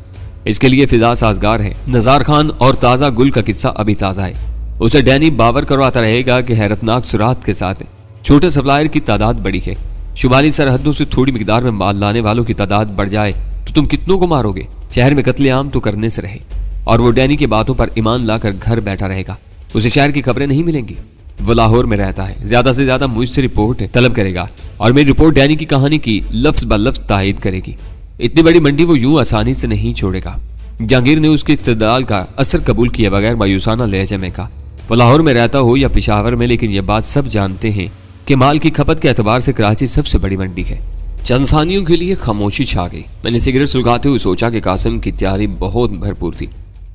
इसके लिए फिजा साजगार है। नजार खान और ताज़ा गुल का किस्सा अभी ताज़ा है। उसे डैनी बावर करवाता रहेगा कि हैरतनाक सुरात के साथ छोटे सप्लायर की तादाद बड़ी है। शुमाली सरहदों से थोड़ी मिकदार में माल लाने वालों की तादाद बढ़ जाए तो तुम कितनों को मारोगे। शहर में कत्लेआम तो करने से रहे, और वो डैनी की बातों पर ईमान लाकर घर बैठा रहेगा। उसे शहर की खबरें नहीं मिलेंगी। वो लाहौर में रहता है, ज्यादा से ज्यादा मुझसे रिपोर्ट तलब करेगा और मेरी रिपोर्ट डैनी की कहानी की लफ्ज ब लफ्ज तायद करेगी। इतनी बड़ी मंडी वो यूं आसानी से नहीं छोड़ेगा। जहांगीर ने उसके इस्तेदाल का असर कबूल किए बगैर मायूसाना लहजे में कहा, वो लाहौर में रहता हो या पेशावर में, लेकिन यह बात सब जानते हैं कि माल की खपत के एतबार से कराची सबसे बड़ी मंडी है। चंद सानियों के लिए खामोशी छा गई। मैंने सिगरेट सुलगाते हुए सोचा कि कासिम की तैयारी बहुत भरपूर थी।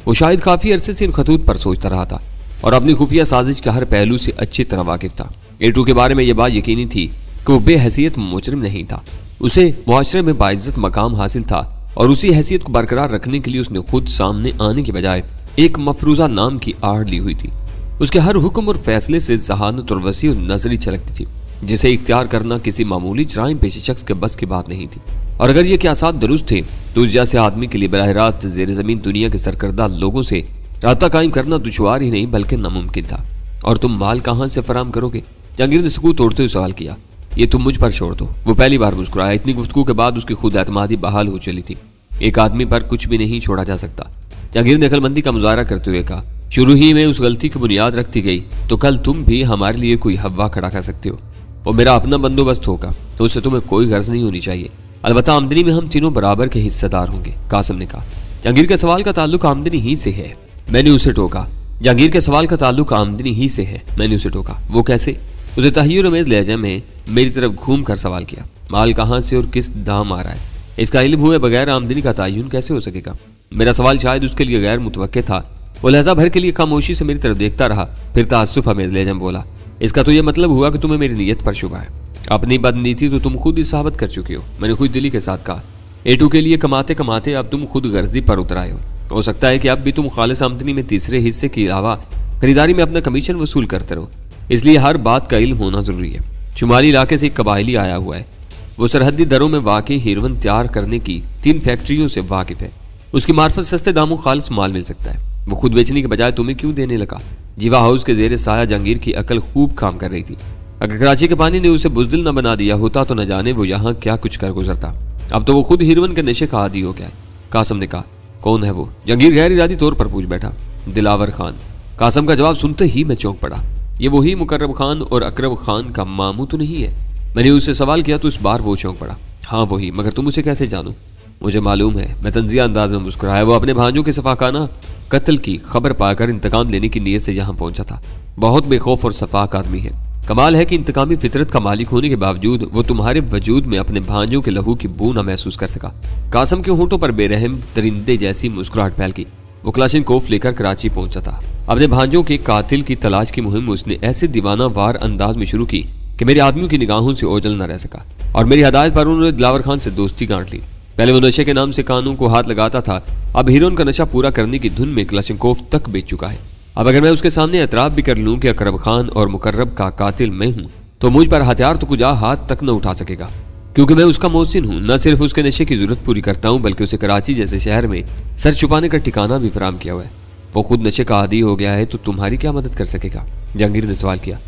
वो शायद काफी अरसे से इन खतूत पर सोचता रहा था और अपनी खुफिया साजिश के हर पहलू से अच्छी तरह वाकिफ था। A2 के बारे में यह बात यकीनी थी कि वो बेहैसियत मुजरिम नहीं था। उसे मुआशरे में बाइज्जत मकाम हासिल था और उसी हैसियत को बरकरार रखने के लिए उसने खुद सामने आने के बजाय एक मफरूजा नाम की आड़ ली हुई थी। उसके हर हुक्म और फैसले से जहानत और वसी नजरी छलकती थी, जिसे इख्तियार करना किसी मामूली जराइम पेशे शख्स के बस की बात नहीं थी। और अगर ये क़यासात दुरुस्त थे तो उस जैसे आदमी के लिए बराह रास्त ज़ेर ज़मीन दुनिया के सरकर्दा लोगों से राब्ता कायम करना दुश्वार ही नहीं बल्कि नामुमकिन था। और तुम माल कहाँ से फराम करोगे? जहांगीर ने सुकूत तोड़ते हुए सवाल किया। ये तुम मुझ पर छोड़ दो। वो पहली बार मुस्कुराया। इतनी गुफ्तगू के बाद उसकी खुद एतमादी बहाल हो चली थी। एक आदमी पर कुछ भी नहीं छोड़ा जा सकता। जहांगीर ने अकलमंदी का मुजाहरा करते हुए कहा, शुरू ही में उस गलती की बुनियाद रखती गई तो कल तुम भी हमारे लिए कोई हवा खड़ा कर सकते हो। वो मेरा अपना बंदोबस्त होगा तो उससे तुम्हें कोई गर्ज नहीं होनी चाहिए। अलबत्ता आमदनी में हम तीनों बराबर के हिस्सेदार होंगे, कासिम ने कहा। जहांगीर के सवाल का ताल्लुक आमदनी ही से है, मैंने उसे टोका। जहांगीर के सवाल का ताल्लुक आमदनी ही से है, मैंने उसे टोका। वो कैसे? उसे तहय्युर अमेज़ लहजे में मेरी तरफ घूम कर सवाल किया। माल कहाँ से और किस दाम आ रहा है, इसका इल्म हुए बगैर आमदनी का तयन कैसे हो सकेगा? मेरा सवाल शायद उसके लिए गैर मुतवक्के था। वो लहजा भर के लिए खामोशी से मेरी तरफ देखता रहा, फिर तासुफ अमेज़ लहजे में बोला, इसका तो यह मतलब हुआ कि तुम्हें मेरी नीयत पर शुबा है। अपनी बदनीति तो तुम खुद ही साबित कर चुके हो। मैंने खुद दिली के साथ कहा, A2 के लिए कमाते कमाते अब तुम खुद गर्जी पर उतर आए हो सकता है कि अब भी तुम खालिस आमदनी में तीसरे हिस्से के अलावा खरीदारी में अपना कमीशन वसूल करते रहो, इसलिए हर बात का इल्म होना जरूरी है। शुमाली इलाके से एक कबायली आया हुआ है, वो सरहदी दरों में वाकई हेरोइन तैयार करने की 3 फैक्ट्रियों से वाकिफ है। उसकी मार्फत सस्ते दामों खालिस माल मिल सकता है। वो खुद बेचने के बजाय तुम्हें क्यों देने लगा? जीवा हाउस के जेरे साया जहांगीर की अकल खूब काम कर रही थी। अगर कराची के पानी ने उसे बुजदिल न बना दिया होता तो न जाने वो यहाँ क्या कुछ कर गुजरता। अब तो वो खुद हीरोइन के नशे का आदी हो गया है। कासम ने कहा, कौन है वो? जहांगीर गैर इरादी तौर पर पूछ बैठा। दिलावर खान। कासम का जवाब सुनते ही मैं चौंक पड़ा। ये वही मुकर्रब खान और अकरब खान का मामू तो नहीं है? मैंने उससे सवाल किया तो इस बार वो चौंक पड़ा। हाँ वही, मगर तुम उसे कैसे जानो? मुझे मालूम है। मैं तंजिया अंदाज में मुस्कुराया। वो अपने भांजों के सफाकाना कत्ल की खबर पाकर इंतकाम लेने की नीयत से यहाँ पहुंचा था। बहुत बेखौफ और सफाक आदमी है। कमाल है कि इंतकामी फितरत का मालिक होने के बावजूद वो तुम्हारे वजूद में अपने भांजों के लहू की बू न महसूस कर सका। कासम के होंठों पर बेरहम दरिंदे जैसी मुस्कुराहट फैल गई। वो क्लाशिनकोफ लेकर कराची पहुंचा था। अपने भांजों के कातिल की तलाश की मुहिम उसने ऐसे दीवाना वार अंदाज में शुरू की कि मेरे आदमियों की निगाहों से ओझल न रह सका और मेरी हदायत पर उन्होंने दिलावर खान से दोस्ती गांठ ली। पहले वो नशे के नाम से कानून को हाथ लगाता था, अब हीरोइन का नशा पूरा करने की धुन में क्लाशिनकोफ तक बेच चुका है। अब अगर मैं उसके सामने एतराफ भी कर लूं कि अकरब खान और मुकर्रब का कातिल मैं हूं, तो मुझ पर हथियार तो कुजा हाथ तक न उठा सकेगा, क्योंकि मैं उसका मोहसिन हूं। न सिर्फ उसके नशे की जरूरत पूरी करता हूं, बल्कि उसे कराची जैसे शहर में सर छुपाने का ठिकाना भी फराहम किया हुआ है। वो खुद नशे का आदी हो गया है तो तुम्हारी क्या मदद कर सकेगा? जहांगीर ने सवाल किया।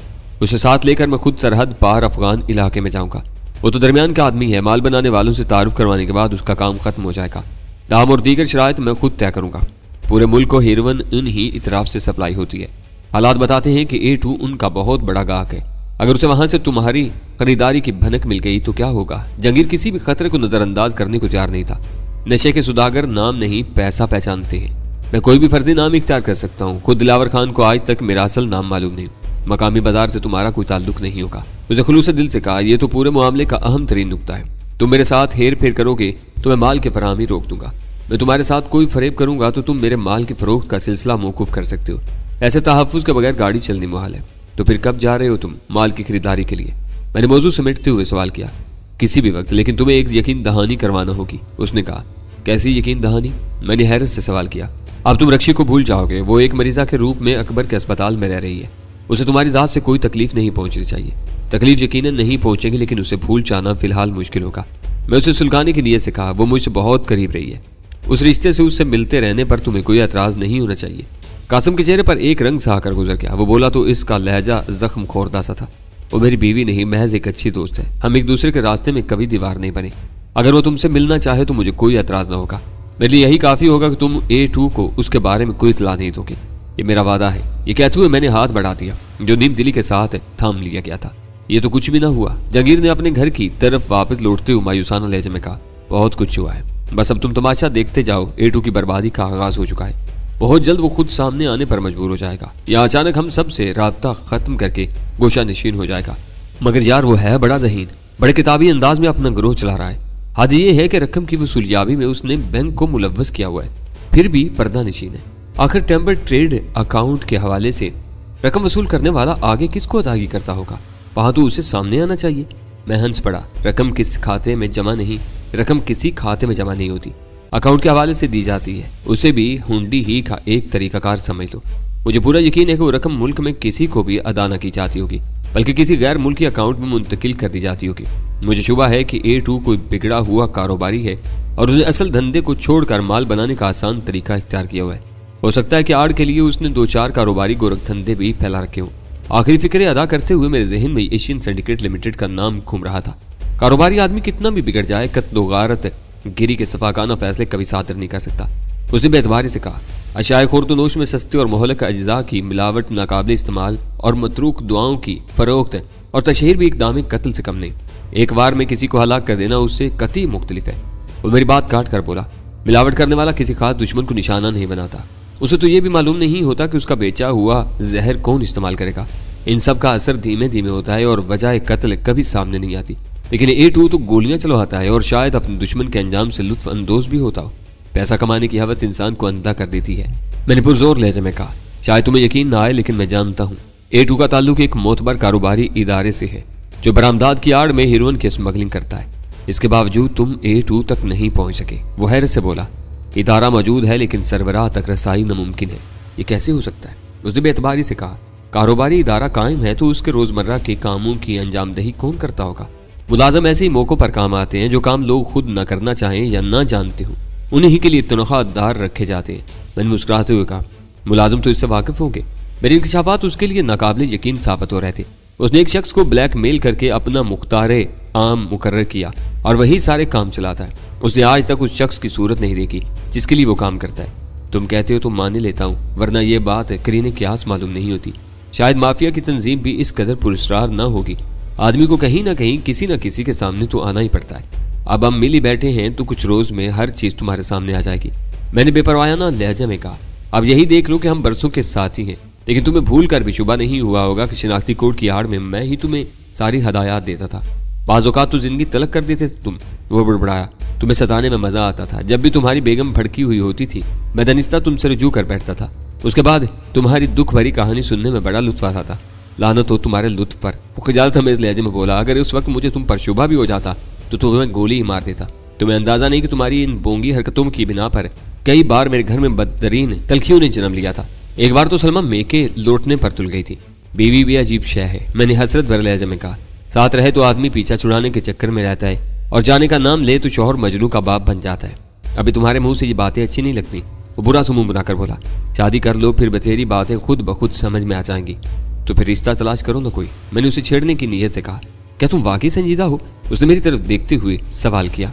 उसे साथ लेकर मैं खुद सरहद पार अफगान इलाके में जाऊंगा। वो तो दरमियान का आदमी है। माल बनाने वालों से तारुफ करवाने के बाद उसका काम खत्म हो जाएगा। दाम और दीगर शराइत मैं खुद तय करूंगा। पूरे मुल्क को हीरोइन इन ही इतराफ से सप्लाई होती है। हालात बताते हैं कि A2 उनका बहुत बड़ा गाहक है। अगर उसे वहां से तुम्हारी खरीदारी की भनक मिल गई तो क्या होगा? जहांगीर किसी भी खतरे को नजरअंदाज करने को तैयार नहीं था। नशे के सुदागर नाम नहीं पैसा पहचानते हैं। मैं कोई भी फर्जी नाम इख्तियार कर सकता हूँ। खुद दिलावर खान को आज तक मेरा असल नाम मालूम नहीं। मकामी बाजार से तुम्हारा कोई ताल्लुक नहीं होगा। उसे खुलूस दिल से कहा, यह तो पूरे मामले का अहम तरीन नुकता है। तुम मेरे साथ हेर फेर करोगे तो मैं माल के फराहमी रोक दूंगा। मैं तुम्हारे साथ कोई फरेब करूंगा तो तुम मेरे माल की फरोख्त का सिलसिला मौकूफ कर सकते हो। ऐसे तहफ़्फ़ुज़ के बगैर गाड़ी चलनी मुहाल है। तो फिर कब जा रहे हो तुम माल की खरीदारी के लिए? मैंने मौजू समेटते हुए सवाल किया। किसी भी वक्त, लेकिन तुम्हें एक यकीन दहानी करवाना होगी। उसने कहा। कैसी यकीन दहानी? मैंने हैरत से सवाल किया। अब तुम रक्षी को भूल जाओगे। वो एक मरीजा के रूप में अकबर के अस्पताल में रह रही है। उसे तुम्हारी ज़ात से कोई तकलीफ नहीं पहुंचनी चाहिए। तकलीफ यकीनन नहीं पहुंचेगी, लेकिन उसे भूल जाना फिलहाल मुश्किल होगा। मैं उसे सुलगाने की नीयत से कहा। वो मुझसे बहुत करीब रही है। उस रिश्ते से उससे मिलते रहने पर तुम्हें कोई एतराज़ नहीं होना चाहिए। कासम के चेहरे पर एक रंग सा आकर गुजर गया। वो बोला तो इसका लहजा जख्म खोरदा सा था। वो मेरी बीवी नहीं, महज एक अच्छी दोस्त है। हम एक दूसरे के रास्ते में कभी दीवार नहीं बने। अगर वो तुमसे मिलना चाहे तो मुझे कोई एतराज़ ना होगा। मेरे लिए यही काफ़ी होगा कि तुम A2 को उसके बारे में कोई इतला नहीं दोगे। ये मेरा वादा है। ये कहते हुए मैंने हाथ बढ़ा दिया जो नीम दिली के साथ थाम लिया गया था। ये तो कुछ भी ना हुआ। जहांगीर ने अपने घर की तरफ वापस लौटते हुए मायूसाना लहजे में कहा, बहुत कुछ हुआ है, बस अब तुम तमाशा देखते जाओ। A2 की बर्बादी का आगाज हो चुका है। बहुत जल्द वो खुद सामने आने पर मजबूर हो जाएगा या अचानक हम सब से राब्ता खत्म करके गोशा नशीन हो जाएगा। मगर यार वो है बड़ा ज़हीन, बड़े किताबी अंदाज में अपना गिरोह चला रहा है। हद ये है कि रकम की वसूलियाबी में उसने बैंक को मुलव्वस किया हुआ है, फिर भी पर्दा नशीन है। आखिर टेम्पर ट्रेड अकाउंट के हवाले से रकम वसूल करने वाला आगे किसको अदायगी करता होगा? वहां तो उसे सामने आना चाहिए। मैं हंस पड़ा। रकम किस खाते में जमा नहीं, रकम किसी खाते में जमा नहीं होती, अकाउंट के हवाले से दी जाती है। उसे भी हुंडी ही का एक तरीकाकार समझ लो। मुझे पूरा यकीन है कि वो रकम मुल्क में किसी को भी अदा न की जाती होगी, बल्कि किसी गैर मुल्की अकाउंट में मुंतकिल कर दी जाती होगी। मुझे शुबा है कि A2 कोई बिगड़ा हुआ कारोबारी है और उसने असल धंधे को छोड़कर माल बनाने का आसान तरीका इख्तियार किया हुआ है। हो सकता है कि आड़ के लिए उसने 2-4 कारोबारी गोरख धंधे भी फैला रखे हों। आखिरी फिक्रे अदा करते हुए मेरे जहन में एशियन सिंडिकेट लिमिटेड का नाम घूम रहा था। कारोबारी आदमी कितना भी बिगड़ जाए, कत्लो गारत गिरी के सफाकाना फैसले कभी सादर नहीं कर सकता। उसने बेतबारी से कहा, अशाए खुर्दनोश में सस्ते और मोहलक अज्जा की मिलावट, नाकाबिल इस्तेमाल और मतरूक दुआओं की फरोख्त और तशहीर भी इकदाम कत्ल से कम नहीं। एक बार में किसी को हलाक कर देना उससे कतई मुख्तलिफ है। वो मेरी बात काट कर बोला, मिलावट करने वाला किसी खास दुश्मन को निशाना नहीं बनाता। उसे तो ये भी मालूम नहीं होता कि उसका बेचा हुआ जहर कौन इस्तेमाल करेगा। इन सब का असर धीमे धीमे होता है और वजह कत्ल कभी सामने नहीं आती। लेकिन A2 तो गोलियां चलवाता है और शायद अपने दुश्मन के अंजाम से लुत्फ अंदोज भी होता हो। पैसा कमाने की हवस इंसान को अंधा कर देती है। मैंने पुरजोर लहजे में कहा, शायद तुम्हें यकीन ना आए, लेकिन मैं जानता हूँ A2 का ताल्लुक एक मोतबर कारोबारी इदारे से है जो बरामदात की आड़ में हीरोइन की स्मगलिंग करता है। इसके बावजूद तुम A2 तक नहीं पहुंच सके। वो हैरत से बोला, इदारा मौजूद है लेकिन सरबराह तक रसाई नामुमकिन है। ये कैसे हो सकता है? उसने बेतबारी से कहा, कारोबारी इदारा कायम है तो उसके रोजमर्रा के कामों की अंजामदही कौन करता होगा? मुलाजम ऐसे ही मौकों पर काम आते हैं जो काम लोग खुद न करना चाहें या न जानते हों, उन्हीं के लिए तनख्वाहदार रखे जाते हैं। मैंने मुस्कुराते हुए कहा, मुलाजिम तो इससे वाकिफ होंगे। मेरे इंकशाफात उसके लिए नाकाबिले यकीन साबित हो रहे थे। उसने एक शख्स को ब्लैकमेल करके अपना मुख्तारे आम मुकर्रर किया और वही सारे काम चलाता है। उसने आज तक उस शख्स की सूरत नहीं देखी जिसके लिए वो काम करता है। तुम कहते हो तो मान लेता हूँ, वरना यह बात करीने क्यास मालूम नहीं होती। शायद माफिया की तंजीम भी इस कदर पुरस्कार न होगी। आदमी को कहीं ना कहीं किसी न किसी के सामने तो आना ही पड़ता है। अब हम मिली बैठे हैं तो कुछ रोज में हर चीज तुम्हारे सामने आ जाएगी। मैंने बेपरवायाना लहजा में कहा, अब यही देख लो कि हम बरसों के साथी हैं, लेकिन तुम्हें भूल कर भी शुबा नहीं हुआ होगा कि शिनाख्ती कोड की आड़ में मैं ही तुम्हें सारी हदायत देता था। बाज़ औक़ात तो जिंदगी तलक कर देते थे तुम। वो बड़बड़ाया, तुम्हें सताने में मजा आता था। जब भी तुम्हारी बेगम भड़की हुई होती थी मैं दनिस्ता तुमसे रुजू कर बैठता था। उसके बाद तुम्हारी दुख भरी कहानी सुनने में बड़ा लुत्फ आता था। लानत हो तुम्हारे लुत्फ पर। वो खिजालत हमें इस लहजे में बोला, अगर उस वक्त मुझे तुम पर शुबा भी हो जाता तो तुम्हें गोली ही मार देता। तुम्हें अंदाजा नहीं कि तुम्हारी इन बोंगी हरकतों की बिना पर कई बार मेरे घर में बदतरीन तलखियों ने जन्म लिया था। एक बार तो सलमा मेके लौटने पर तुल गई थी। बीवी भी अजीब शय है, मैंने हसरत भरे लहजे में कहा। साथ रहे तो आदमी पीछा छुड़ाने के चक्कर में रहता है और जाने का नाम ले तो शौहर मजनू का बाप बन जाता है। अभी तुम्हारे मुंह से ये बातें अच्छी नहीं लगती। वो बुरा सा मुंह बनाकर बोला, शादी कर लो फिर बतेरी बातें खुद ब खुद समझ में आ जाएंगी। तो फिर रिश्ता तलाश करो ना कोई। मैंने उसे छेड़ने की नीयत से कहा, क्या तुम वाकई संजीदा हो? उसने मेरी तरफ देखते हुए सवाल किया।